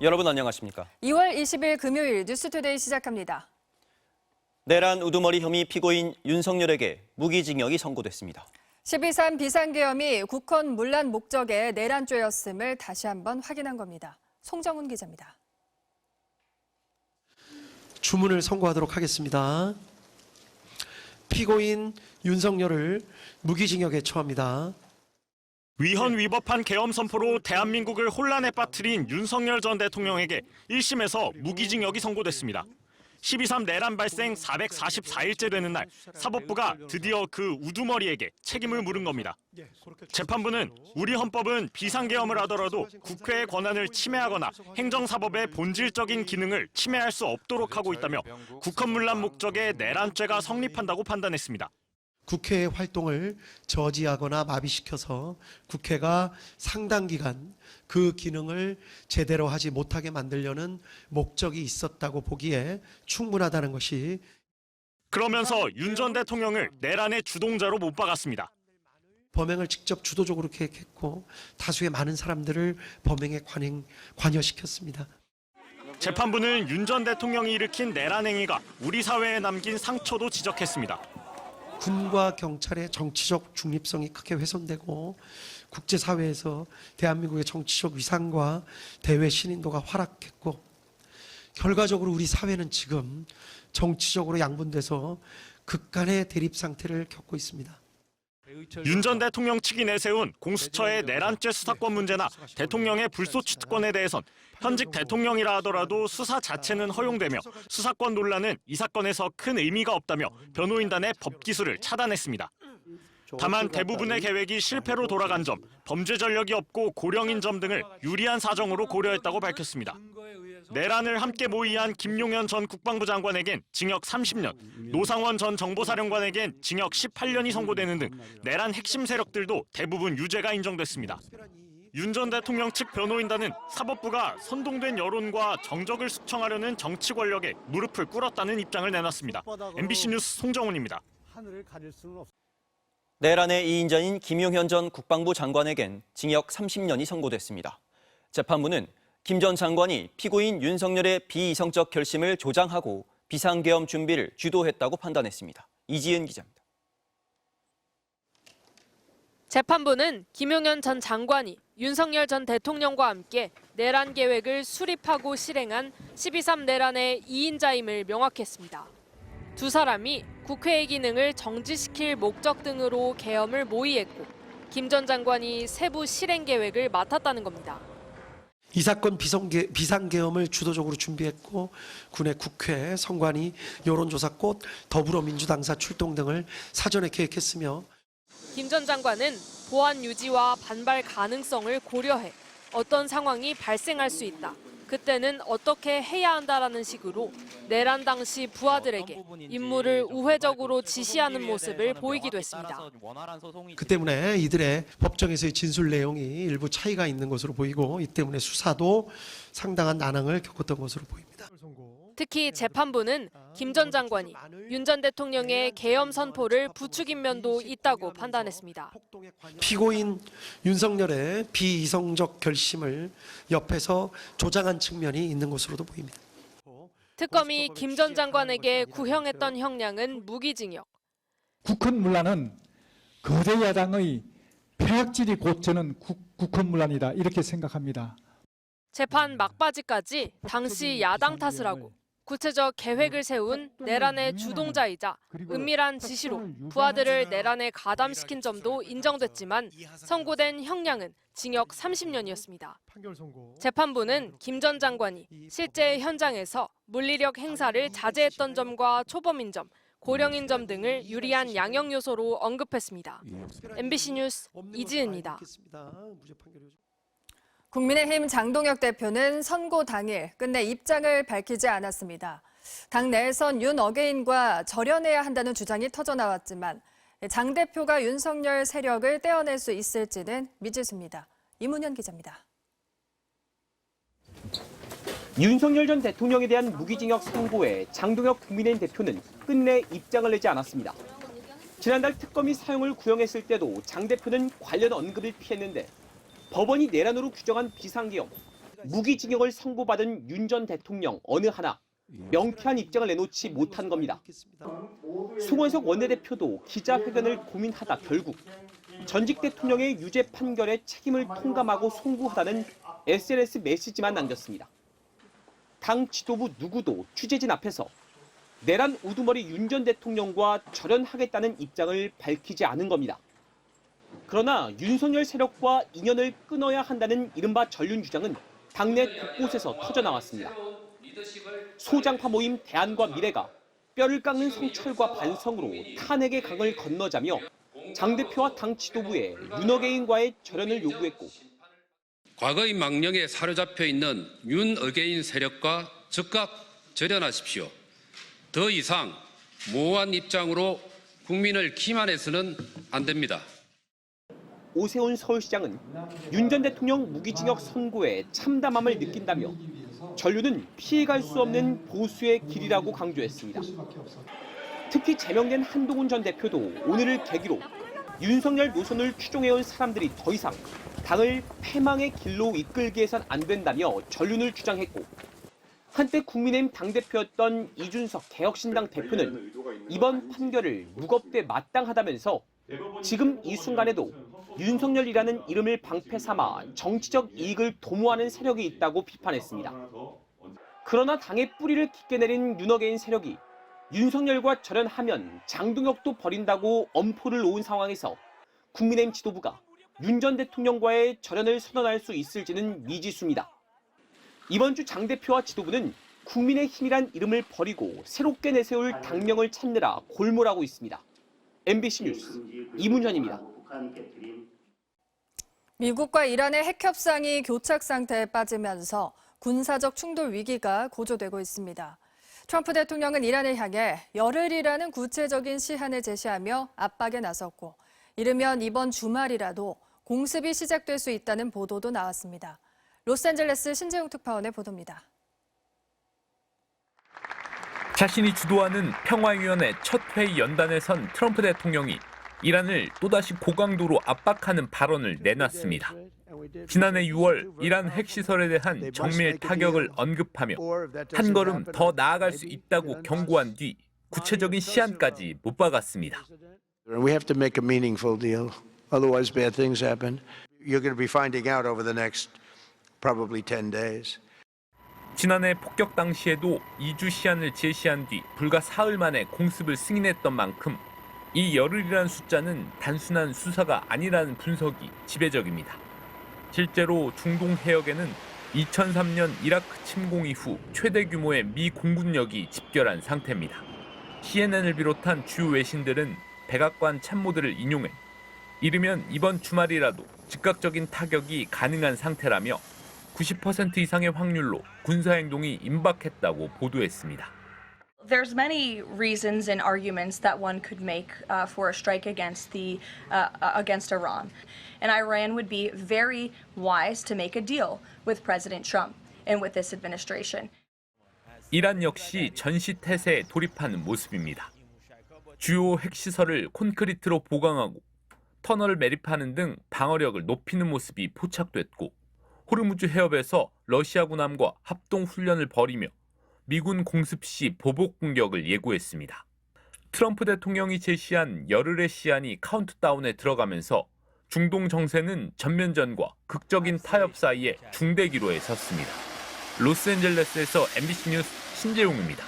여러분 안녕하십니까? 2월 20일 금요일 뉴스투데이 시작합니다. 내란 우두머리 혐의 피고인 윤석열에게 무기징역이 선고됐습니다. 12.3 비상계엄이 국헌 문란 목적의 내란죄였음을 다시 한번 확인한 겁니다. 송정훈 기자입니다. 주문을 선고하도록 하겠습니다. 피고인 윤석열을 무기징역에 처합니다. 위헌 위법한 계엄 선포로 대한민국을 혼란에 빠뜨린 윤석열 전 대통령에게 1심에서 무기징역이 선고됐습니다. 12.3 내란 발생 444일째 되는 날 사법부가 드디어 그 우두머리에게 책임을 물은 겁니다. 재판부는 우리 헌법은 비상계엄을 하더라도 국회의 권한을 침해하거나 행정사법의 본질적인 기능을 침해할 수 없도록 하고 있다며 국헌문란 목적의 내란죄가 성립한다고 판단했습니다. 국회의 활동을 저지하거나 마비시켜서 국회가 상당 기간 그 기능을 제대로 하지 못하게 만들려는 목적이 있었다고 보기에 충분하다는 것이. 그러면서 윤 전 대통령을 내란의 주동자로 못 박았습니다. 범행을 직접 주도적으로 계획했고 다수의 많은 사람들을 범행에 관여시켰습니다. 재판부는 윤 전 대통령이 일으킨 내란 행위가 우리 사회에 남긴 상처도 지적했습니다. 군과 경찰의 정치적 중립성이 크게 훼손되고 국제사회에서 대한민국의 정치적 위상과 대외 신인도가 하락했고 결과적으로 우리 사회는 지금 정치적으로 양분돼서 극간의 대립 상태를 겪고 있습니다. 윤 전 대통령 측이 내세운 공수처의 내란죄 수사권 문제나 대통령의 불소추 특권에 대해선 현직 대통령이라 하더라도 수사 자체는 허용되며 수사권 논란은 이 사건에서 큰 의미가 없다며 변호인단의 법기술을 차단했습니다. 다만 대부분의 계획이 실패로 돌아간 점, 범죄 전력이 없고 고령인 점 등을 유리한 사정으로 고려했다고 밝혔습니다. 내란을 함께 모의한 김용현 전 국방부 장관에겐 징역 30년, 노상원 전 정보사령관에겐 징역 18년이 선고되는 등 내란 핵심 세력들도 대부분 유죄가 인정됐습니다. 윤 전 대통령 측 변호인단은 사법부가 선동된 여론과 정적을 숙청하려는 정치 권력에 무릎을 꿇었다는 입장을 내놨습니다. MBC 뉴스 송정훈입니다. 내란의 2인자인 김용현 전 국방부 장관에겐 징역 30년이 선고됐습니다. 재판부는 김 전 장관이 피고인 윤석열의 비이성적 결심을 조장하고 비상계엄 준비를 주도했다고 판단했습니다. 이지은 기자입니다. 재판부는 김용현 전 장관이 윤석열 전 대통령과 함께 내란 계획을 수립하고 실행한 12.3 내란의 2인자임을 명확했습니다. 두 사람이 국회의 기능을 정지시킬 목적 등으로 계엄을 모의했고 김 전 장관이 세부 실행 계획을 맡았다는 겁니다. 이 사건 비상계엄을 주도적으로 준비했고 군의 국회, 선관위, 여론조사꽃, 더불어민주당사 출동 등을 사전에 계획했으며 김 전 장관은 보안 유지와 반발 가능성을 고려해 어떤 상황이 발생할 수 있다. 그때는 어떻게 해야 한다라는 식으로 내란 당시 부하들에게 임무를 우회적으로 지시하는 모습을 보이기도 했습니다. 그 때문에 이들의 법정에서의 진술 내용이 일부 차이가 있는 것으로 보이고 이 때문에 수사도 상당한 난항을 겪었던 것으로 보입니다. 특히 재판부는 김 전 장관이 윤 전 대통령의 계엄 선포를 부추긴 면도 있다고 판단했습니다. 피고인 윤석열의 비이성적 결심을 옆에서 조장한 측면이 있는 것으로도 보입니다. 특검이 김 전 장관에게 구형했던 형량은 무기징역. 국헌문란은 거대 야당의 폐악질이 곧 저는 국헌문란이다 이렇게 생각합니다. 재판 막바지까지 당시 야당 탓을 하고 구체적 계획을 세운 내란의 주동자이자 은밀한 지시로 부하들을 내란에 가담시킨 점도 인정됐지만 선고된 형량은 징역 30년이었습니다. 재판부는 김 전 장관이 실제 현장에서 물리력 행사를 자제했던 점과 초범인 점, 고령인 점 등을 유리한 양형 요소로 언급했습니다. MBC 뉴스 이지은입니다. 국민의힘 장동혁 대표는 선고 당일 끝내 입장을 밝히지 않았습니다. 당 내에선 윤 어게인과 절연해야 한다는 주장이 터져나왔지만 장 대표가 윤석열 세력을 떼어낼 수 있을지는 미지수입니다. 이문현 기자입니다. 윤석열 전 대통령에 대한 무기징역 선고에 장동혁 국민의힘 대표는 끝내 입장을 내지 않았습니다. 지난달 특검이 사형을 구형했을 때도 장 대표는 관련 언급을 피했는데 법원이 내란으로 규정한 비상계엄, 무기징역을 선고받은 윤 전 대통령 어느 하나 명쾌한 입장을 내놓지 못한 겁니다. 송원석 원내대표도 기자회견을 고민하다 결국 전직 대통령의 유죄 판결에 책임을 통감하고 송구하다는 SNS 메시지만 남겼습니다. 당 지도부 누구도 취재진 앞에서 내란 우두머리 윤 전 대통령과 절연하겠다는 입장을 밝히지 않은 겁니다. 그러나 윤석열 세력과 인연을 끊어야 한다는 이른바 전륜 주장은 당내 곳곳에서 터져나왔습니다. 소장파 모임 대안과 미래가 뼈를 깎는 성찰과 반성으로 탄핵의 강을 건너자며 장 대표와 당 지도부에 윤어게인과의 절연을 요구했고 과거의 망령에 사로잡혀 있는 윤어게인 세력과 즉각 절연하십시오. 더 이상 모호한 입장으로 국민을 기만해서는 안 됩니다. 오세훈 서울시장은 윤 전 대통령 무기징역 선고에 참담함을 느낀다며 전륜은 피해갈 수 없는 보수의 길이라고 강조했습니다. 특히 제명된 한동훈 전 대표도 오늘을 계기로 윤석열 노선을 추종해온 사람들이 더 이상 당을 패망의 길로 이끌게 해선 안 된다며 전륜을 주장했고 한때 국민의힘 당대표였던 이준석 개혁신당 대표는 이번 판결을 무겁게 마땅하다면서 지금 이 순간에도 윤석열이라는 이름을 방패 삼아 정치적 이익을 도모하는 세력이 있다고 비판했습니다. 그러나 당의 뿌리를 깊게 내린 윤어게인 세력이 윤석열과 절연하면 장동혁도 버린다고 엄포를 놓은 상황에서 국민의힘 지도부가 윤 전 대통령과의 절연을 선언할 수 있을지는 미지수입니다. 이번 주 장 대표와 지도부는 국민의힘이란 이름을 버리고 새롭게 내세울 당명을 찾느라 골몰하고 있습니다. MBC 뉴스 이문현입니다. 미국과 이란의 핵 협상이 교착 상태에 빠지면서 군사적 충돌 위기가 고조되고 있습니다. 트럼프 대통령은 이란을 향해 열흘이라는 구체적인 시한을 제시하며 압박에 나섰고 이르면 이번 주말이라도 공습이 시작될 수 있다는 보도도 나왔습니다. 로스앤젤레스 신재용 특파원의 보도입니다. 자신이 주도하는 평화위원회 첫 회의 연단에 선 트럼프 대통령이 이란을 또다시 고강도로 압박하는 발언을 내놨습니다. 지난해 6월 이란 핵시설에 대한 정밀 타격을 언급하며 한 걸음 더 나아갈 수 있다고 경고한 뒤 구체적인 시한까지 못 박았습니다. We have to make a meaningful deal. Otherwise bad things happen. You're going to be finding out over the next probably 10 days. 지난해 폭격 당시에도 2주 시한을 제시한 뒤 불과 사흘 만에 공습을 승인했던 만큼 이 열흘이라는 숫자는 단순한 수사가 아니라는 분석이 지배적입니다. 실제로 중동 해역에는 2003년 이라크 침공 이후 최대 규모의 미 공군력이 집결한 상태입니다. CNN을 비롯한 주요 외신들은 백악관 참모들을 인용해 이르면 이번 주말이라도 즉각적인 타격이 가능한 상태라며 90% 이상의 확률로 군사행동이 임박했다고 보도했습니다. There's many reasons and arguments that one could make for a strike against Iran, and Iran would be very wise to make a deal with President Trump and with this administration. 이란 역시 전시 태세에 돌입하는 모습입니다. 주요 핵시설을 콘크리트로 보강하고 터널을 매립하는 등 방어력을 높이는 모습이 포착됐고 호르무즈 해협에서 러시아 군함과 합동 훈련을 벌이며 미군 공습 시 보복 공격을 예고했습니다. 트럼프 대통령이 제시한 열흘의 시한이 카운트다운에 들어가면서 중동 정세는 전면전과 극적인 타협 사이에 중대 기로에 섰습니다. 로스앤젤레스에서 MBC 뉴스 신재용입니다.